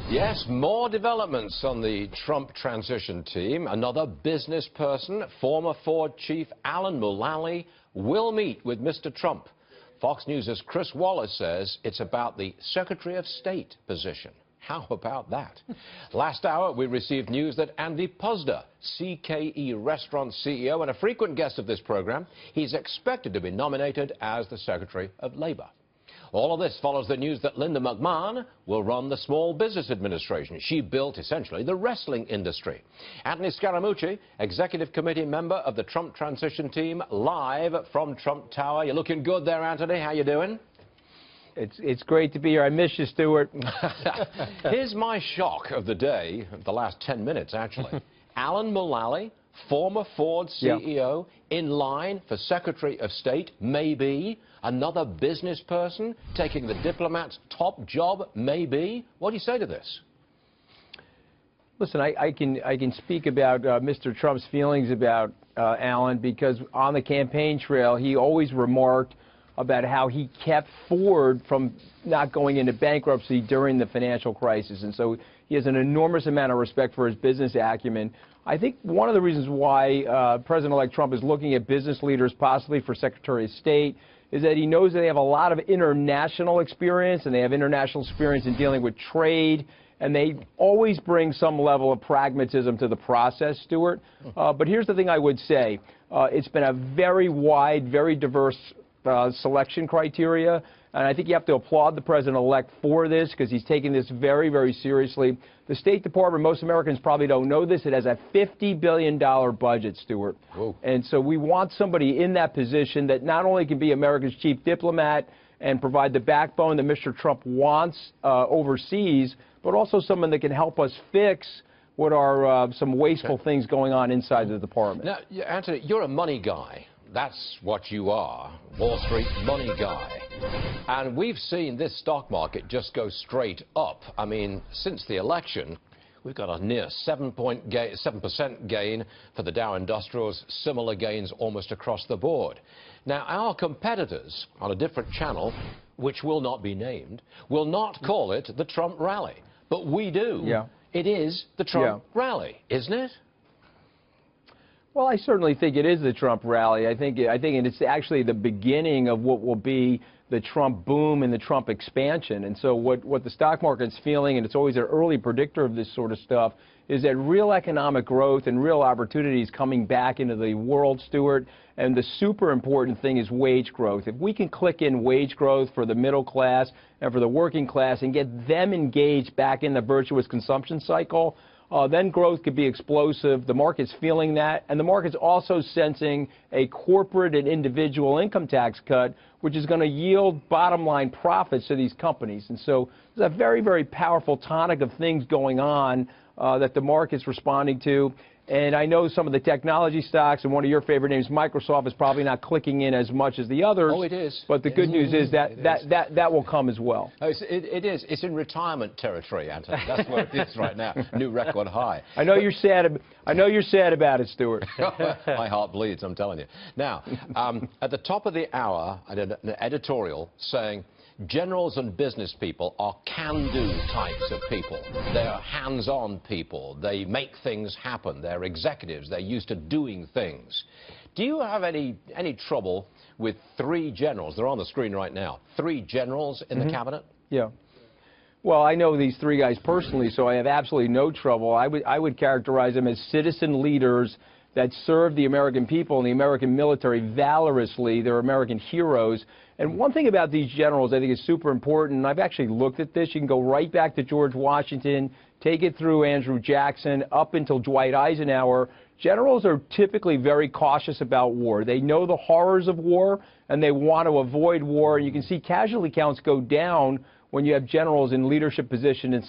Yes, more developments on the Trump transition team. Another business person, former Ford chief Alan Mulally, will meet with Mr. Trump. Fox News' Chris Wallace says it's about the Secretary of State position. How about that? Last hour, we received news that Andy Puzder, CKE restaurant CEO and a frequent guest of this program, he's expected to be nominated as the Secretary of Labor. All of this follows the news that Linda McMahon will run the Small Business Administration. She built, essentially, the wrestling industry. Anthony Scaramucci, Executive Committee member of the Trump transition team, live from Trump Tower. You're looking good there, Anthony. How you doing? It's great to be here. I miss you, Stuart. Here's my shock of the day, the last 10 minutes, actually. Alan Mulally, former Ford CEO, in line for Secretary of State, maybe. Another business person taking the diplomat's top job, maybe. What do you say to this? Listen, I can speak about Mr. Trump's feelings about Alan, because on the campaign trail, he always remarked about how he kept Ford from not going into bankruptcy during the financial crisis. And so he has an enormous amount of respect for his business acumen. I think one of the reasons why President-elect Trump is looking at business leaders possibly for Secretary of State is that he knows that they have a lot of international experience, and they have international experience in dealing with trade, and they always bring some level of pragmatism to the process, Stuart. But here's the thing I would say. It's been a very wide, very diverse selection criteria, and I think you have to applaud the President-elect for this, because he's taking this very, very seriously. The State Department, most Americans probably don't know this, it has a $50 billion budget, Stuart. Whoa. And so we want somebody in that position that not only can be America's chief diplomat and provide the backbone that Mr. Trump wants overseas, but also someone that can help us fix what are some wasteful things going on inside the department. Now, Anthony, you're a money guy. That's what you are, Wall Street money guy. And we've seen this stock market just go straight up. I mean, since the election, we've got a near 7% gain for the Dow Industrials, similar gains almost across the board. Now, our competitors on a different channel, which will not be named, will not call it the Trump rally. But we do. Yeah. It is the Trump rally, isn't it? Well, I certainly think it is the Trump rally. I think it's actually the beginning of what will be the Trump boom and the Trump expansion. And so what the stock market's feeling, and it's always an early predictor of this sort of stuff, is that real economic growth and real opportunities coming back into the world, Stuart. And the super important thing is wage growth. If we can click in wage growth for the middle class and for the working class and get them engaged back in the virtuous consumption cycle, then growth could be explosive. The market's feeling that, and the market's also sensing a corporate and individual income tax cut, which is going to yield bottom-line profits to these companies. And so there's a very, very powerful tonic of things going on that the market's responding to. And I know some of the technology stocks, and one of your favorite names, Microsoft, is probably not clicking in as much as the others. Oh, it is. But the good news is that will come as well. Oh, it is. It's in retirement territory, Anthony. That's where it is right now. New record high. I know you're sad. I know you're sad about it, Stuart. My heart bleeds, I'm telling you. Now, at the top of the hour, I did an editorial saying, generals and business people are can-do types of people. They're hands-on people. They make things happen. They're executives. They're used to doing things. Do you have any trouble with three generals? They're on the screen right now. Three generals in the cabinet? Yeah. Well, I know these three guys personally, so I have absolutely no trouble. I would characterize them as citizen leaders that serve the American people and the American military valorously. They're American heroes. And one thing about these generals I think is super important, and I've actually looked at this. You can go right back to George Washington, take it through Andrew Jackson, up until Dwight Eisenhower. Generals are typically very cautious about war. They know the horrors of war, and they want to avoid war. And you can see casualty counts go down when you have generals in leadership position in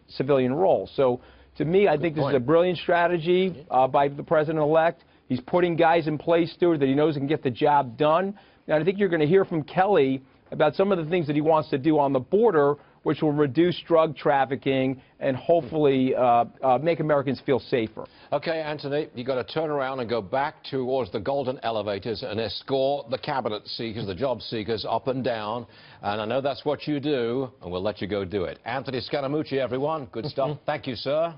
civilian roles. So to me, I think this is a brilliant strategy by the President-elect. He's putting guys in place, Stuart, that he knows can get the job done. And I think you're going to hear from Kelly about some of the things that he wants to do on the border, which will reduce drug trafficking and hopefully make Americans feel safer. Okay, Anthony, you've got to turn around and go back towards the golden elevators and escort the cabinet seekers, the job seekers, up and down. And I know that's what you do, and we'll let you go do it. Anthony Scaramucci, everyone. Good stuff. Thank you, sir.